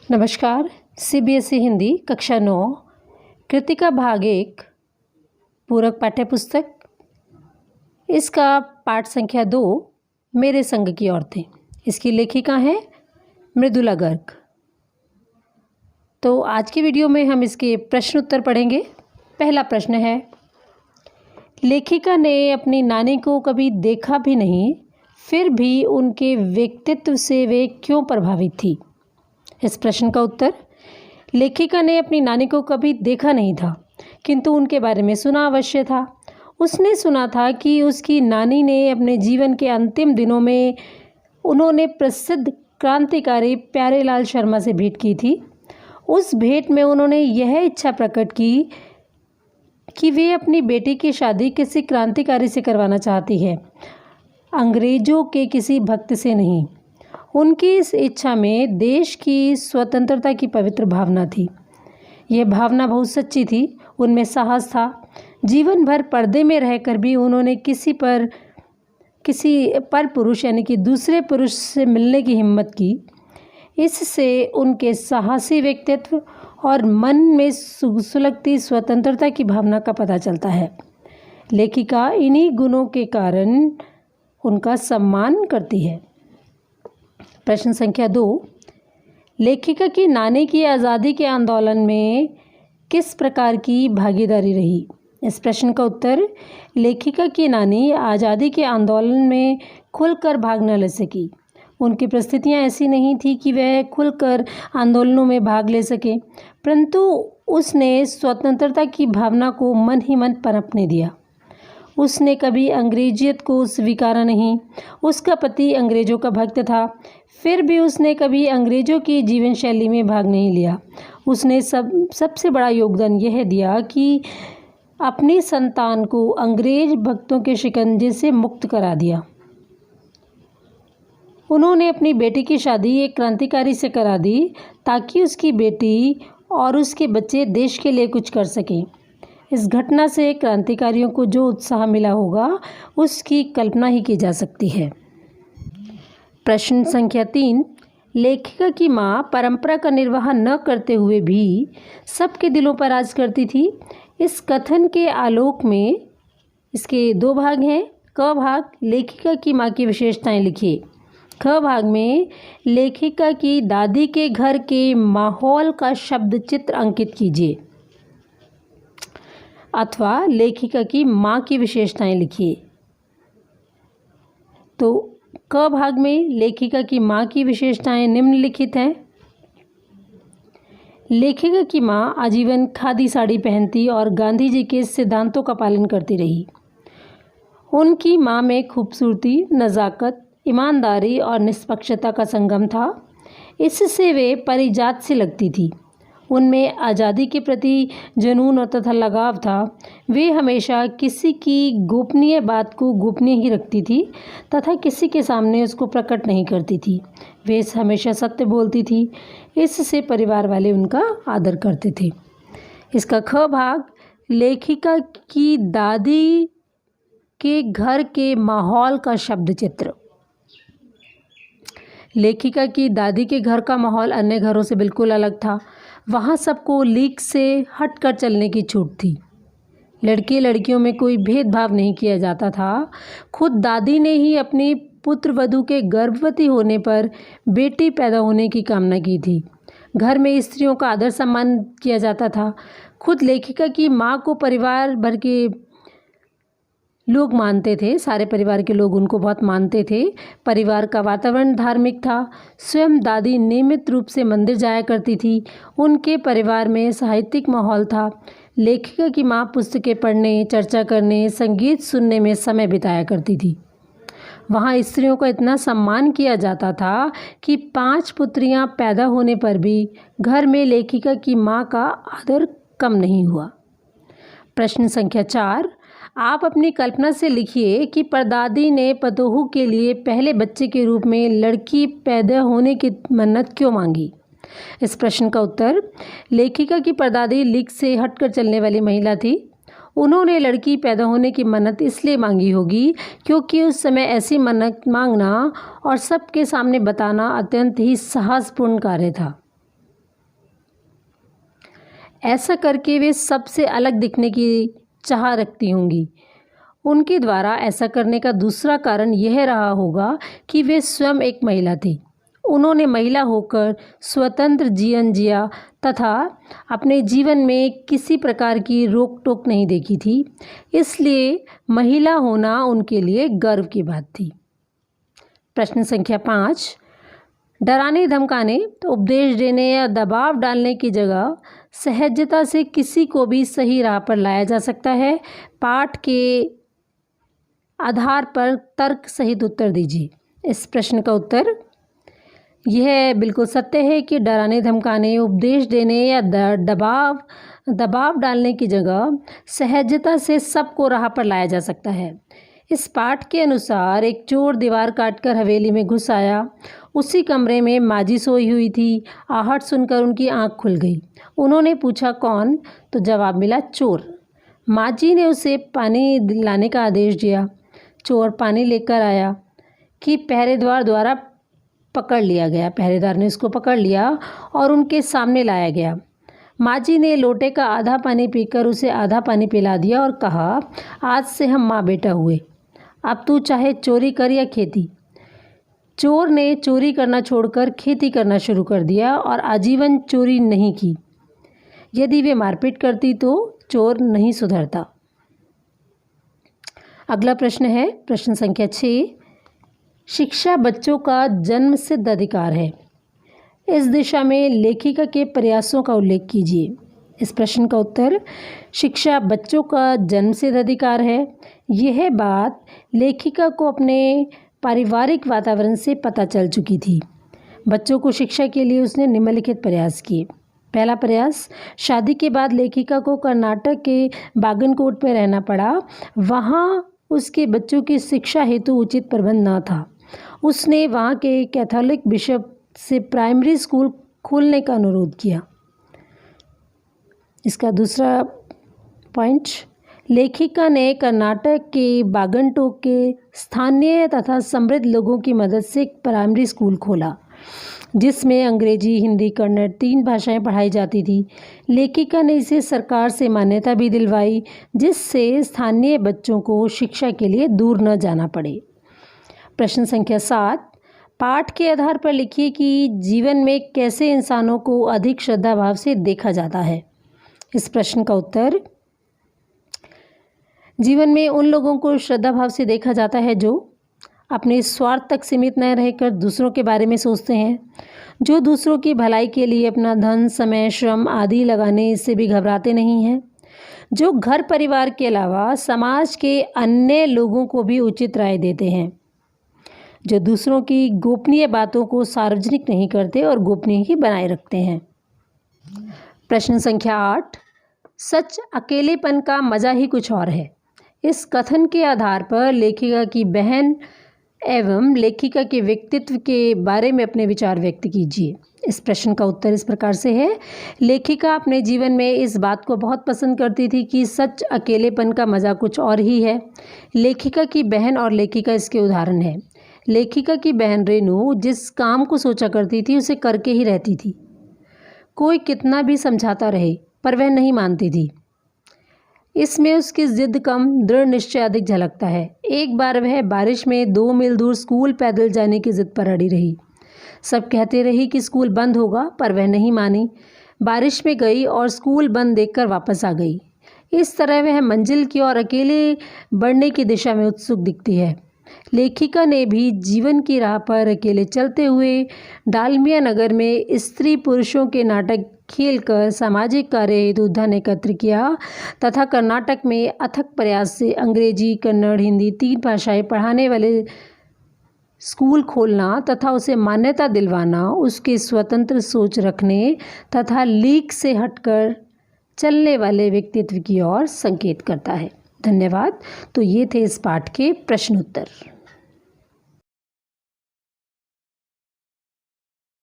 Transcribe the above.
नमस्कार। सीबीएसई हिंदी कक्षा 9 कृतिका भाग 1 पूरक पाठ्यपुस्तक इसका पाठ संख्या 2 मेरे संग की औरतें। इसकी लेखिका हैं मृदुला गर्ग। तो आज की वीडियो में हम इसके प्रश्न उत्तर पढ़ेंगे। पहला प्रश्न है, लेखिका ने अपनी नानी को कभी देखा भी नहीं, फिर भी उनके व्यक्तित्व से वे क्यों प्रभावित थी? इस प्रश्न का उत्तर, लेखिका ने अपनी नानी को कभी देखा नहीं था, किंतु उनके बारे में सुना अवश्य था। उसने सुना था कि उसकी नानी ने अपने जीवन के अंतिम दिनों में उन्होंने प्रसिद्ध क्रांतिकारी प्यारेलाल शर्मा से भेंट की थी। उस भेंट में उन्होंने यह इच्छा प्रकट की कि वे अपनी बेटी की शादी किसी क्रांतिकारी से करवाना चाहती है, अंग्रेजों के किसी भक्त से नहीं। उनकी इस इच्छा में देश की स्वतंत्रता की पवित्र भावना थी। यह भावना बहुत सच्ची थी। उनमें साहस था। जीवन भर पर्दे में रहकर भी उन्होंने किसी पर पुरुष यानी कि दूसरे पुरुष से मिलने की हिम्मत की। इससे उनके साहसी व्यक्तित्व और मन में सुलगती स्वतंत्रता की भावना का पता चलता है। लेखिका इन्हीं गुणों के कारण उनका सम्मान करती है। प्रश्न संख्या 2, लेखिका की नानी की आज़ादी के आंदोलन में किस प्रकार की भागीदारी रही? इस प्रश्न का उत्तर, लेखिका की नानी आज़ादी के आंदोलन में खुलकर भाग न ले सकी। उनकी परिस्थितियां ऐसी नहीं थी कि वह खुलकर आंदोलनों में भाग ले सके, परंतु उसने स्वतंत्रता की भावना को मन ही मन पनपने दिया। उसने कभी अंग्रेजियत को स्वीकारा नहीं। उसका पति अंग्रेज़ों का भक्त था, फिर भी उसने कभी अंग्रेज़ों की जीवन शैली में भाग नहीं लिया। उसने सबसे बड़ा योगदान यह दिया कि अपनी संतान को अंग्रेज भक्तों के शिकंजे से मुक्त करा दिया। उन्होंने अपनी बेटी की शादी एक क्रांतिकारी से करा दी ताकि उसकी बेटी और उसके बच्चे देश के लिए कुछ कर सकें। इस घटना से क्रांतिकारियों को जो उत्साह मिला होगा उसकी कल्पना ही की जा सकती है। प्रश्न संख्या 3, लेखिका की माँ परंपरा का निर्वाह न करते हुए भी सबके दिलों पर राज करती थी। इस कथन के आलोक में इसके 2 भाग हैं। क भाग, लेखिका की माँ की विशेषताएं लिखिए। ख भाग में लेखिका की दादी के घर के माहौल का शब्द चित्र अंकित कीजिए, अथवा लेखिका की माँ की विशेषताएं लिखिए। तो क भाग में लेखिका की माँ की विशेषताएं निम्नलिखित हैं। लेखिका की माँ आजीवन खादी साड़ी पहनती और गांधी जी के सिद्धांतों का पालन करती रही। उनकी माँ में खूबसूरती, नज़ाकत, ईमानदारी और निष्पक्षता का संगम था। इससे वे परिजात से लगती थी। उनमें आज़ादी के प्रति जुनून और तथा लगाव था। वे हमेशा किसी की गोपनीय बात को गोपनीय ही रखती थी तथा किसी के सामने उसको प्रकट नहीं करती थी। वे हमेशा सत्य बोलती थी। इससे परिवार वाले उनका आदर करते थे। इसका ख भाग, लेखिका की दादी के घर के माहौल का शब्द चित्र। लेखिका की दादी के घर का माहौल अन्य घरों से बिल्कुल अलग था। वहाँ सबको लीक से हटकर चलने की छूट थी। लड़के लड़कियों में कोई भेदभाव नहीं किया जाता था। खुद दादी ने ही अपनी पुत्र वधू के गर्भवती होने पर बेटी पैदा होने की कामना की थी। घर में स्त्रियों का आदर सम्मान किया जाता था। खुद लेखिका की माँ को परिवार भर के लोग मानते थे। सारे परिवार के लोग उनको बहुत मानते थे। परिवार का वातावरण धार्मिक था। स्वयं दादी नियमित रूप से मंदिर जाया करती थी। उनके परिवार में साहित्यिक माहौल था। लेखिका की माँ पुस्तकें पढ़ने, चर्चा करने, संगीत सुनने में समय बिताया करती थी। वहाँ स्त्रियों का इतना सम्मान किया जाता था कि 5 पुत्रियाँ पैदा होने पर भी घर में लेखिका की माँ का आदर कम नहीं हुआ। प्रश्न संख्या 4, आप अपनी कल्पना से लिखिए कि परदादी ने पतोहू के लिए पहले बच्चे के रूप में लड़की पैदा होने की मन्नत क्यों मांगी? इस प्रश्न का उत्तर, लेखिका की परदादी लीक से हटकर चलने वाली महिला थी। उन्होंने लड़की पैदा होने की मन्नत इसलिए मांगी होगी क्योंकि उस समय ऐसी मन्नत मांगना और सबके सामने बताना अत्यंत ही साहसपूर्ण कार्य था। ऐसा करके वे सबसे अलग दिखने की चाह रखती होंगी। उनके द्वारा ऐसा करने का दूसरा कारण यह रहा होगा कि वे स्वयं एक महिला थी। उन्होंने महिला होकर स्वतंत्र जीवन जिया तथा अपने जीवन में किसी प्रकार की रोक टोक नहीं देखी थी, इसलिए महिला होना उनके लिए गर्व की बात थी। प्रश्न संख्या 5, डराने धमकाने, उपदेश देने या दबाव डालने की जगह सहजता से किसी को भी सही राह पर लाया जा सकता है। पाठ के आधार पर तर्क सहित उत्तर दीजिए। इस प्रश्न का उत्तर यह बिल्कुल सत्य है कि डराने धमकाने, उपदेश देने या दबाव डालने की जगह सहजता से सबको राह पर लाया जा सकता है। इस पाठ के अनुसार एक चोर दीवार काटकर हवेली में घुस आया। उसी कमरे में माजी सोई हुई थी। आहट सुनकर उनकी आंख खुल गई। उन्होंने पूछा कौन, तो जवाब मिला चोर। माजी ने उसे पानी लाने का आदेश दिया। चोर पानी लेकर आया कि पहरेदार द्वारा पकड़ लिया गया। पहरेदार ने उसको पकड़ लिया और उनके सामने लाया गया। माजी ने लोटे का आधा पानी पीकर उसे आधा पानी पिला दिया और कहा, आज से हम माँ बेटा हुए। अब तू चाहे चोरी कर या खेती। चोर ने चोरी करना छोड़कर खेती करना शुरू कर दिया और आजीवन चोरी नहीं की। यदि वे मारपीट करती तो चोर नहीं सुधरता। अगला प्रश्न है प्रश्न संख्या 6, शिक्षा बच्चों का जन्मसिद्ध अधिकार है। इस दिशा में लेखिका के प्रयासों का उल्लेख कीजिए। इस प्रश्न का उत्तर, शिक्षा बच्चों का जन्मसिद्ध अधिकार है। यह बात लेखिका को अपने पारिवारिक वातावरण से पता चल चुकी थी। बच्चों को शिक्षा के लिए उसने निम्नलिखित प्रयास किए। पहला प्रयास, शादी के बाद लेखिका को कर्नाटक के बागनकोट में रहना पड़ा। वहाँ उसके बच्चों की शिक्षा हेतु उचित प्रबंध न था। उसने वहाँ के कैथोलिक बिशप से प्राइमरी स्कूल खोलने का अनुरोध किया। इसका दूसरा पॉइंट, लेखिका ने कर्नाटक के बागनकोट के स्थानीय तथा समृद्ध लोगों की मदद से एक प्राइमरी स्कूल खोला जिसमें अंग्रेजी, हिंदी, कन्नड़ 3 भाषाएं पढ़ाई जाती थी। लेखिका ने इसे सरकार से मान्यता भी दिलवाई जिससे स्थानीय बच्चों को शिक्षा के लिए दूर न जाना पड़े। प्रश्न संख्या 7, पाठ के आधार पर लिखिए कि जीवन में कैसे इंसानों को अधिक श्रद्धा भाव से देखा जाता है। इस प्रश्न का उत्तर, जीवन में उन लोगों को श्रद्धा भाव से देखा जाता है जो अपने स्वार्थ तक सीमित न रहकर दूसरों के बारे में सोचते हैं, जो दूसरों की भलाई के लिए अपना धन, समय, श्रम आदि लगाने से भी घबराते नहीं हैं, जो घर परिवार के अलावा समाज के अन्य लोगों को भी उचित राय देते हैं, जो दूसरों की गोपनीय बातों को सार्वजनिक नहीं करते और गोपनीय ही बनाए रखते हैं। प्रश्न संख्या 8, सच अकेलेपन का मज़ा ही कुछ और है। इस कथन के आधार पर लेखिका की बहन एवं लेखिका के व्यक्तित्व के बारे में अपने विचार व्यक्त कीजिए। इस प्रश्न का उत्तर इस प्रकार से है, लेखिका अपने जीवन में इस बात को बहुत पसंद करती थी कि सच अकेलेपन का मज़ा कुछ और ही है। लेखिका की बहन और लेखिका इसके उदाहरण है। लेखिका की बहन रेणु जिस काम को सोचा करती थी उसे करके ही रहती थी। कोई कितना भी समझाता रहे पर वह नहीं मानती थी। इसमें उसकी जिद कम, दृढ़ निश्चय अधिक झलकता है। एक बार वह बारिश में 2 मील दूर स्कूल पैदल जाने की जिद पर अड़ी रही। सब कहते रही कि स्कूल बंद होगा पर वह नहीं मानी। बारिश में गई और स्कूल बंद देखकर वापस आ गई। इस तरह वह मंजिल की ओर अकेले बढ़ने की दिशा में उत्सुक दिखती है। लेखिका ने भी जीवन की राह पर अकेले चलते हुए डालमिया नगर में स्त्री पुरुषों के नाटक खेलकर सामाजिक कार्य हेतु धन एकत्र किया तथा कर्नाटक में अथक प्रयास से अंग्रेजी, कन्नड़, हिंदी 3 भाषाएं पढ़ाने वाले स्कूल खोलना तथा उसे मान्यता दिलवाना उसके स्वतंत्र सोच रखने तथा लीक से हटकर चलने वाले व्यक्तित्व की ओर संकेत करता है। धन्यवाद। तो ये थे इस पाठ के प्रश्न उत्तर।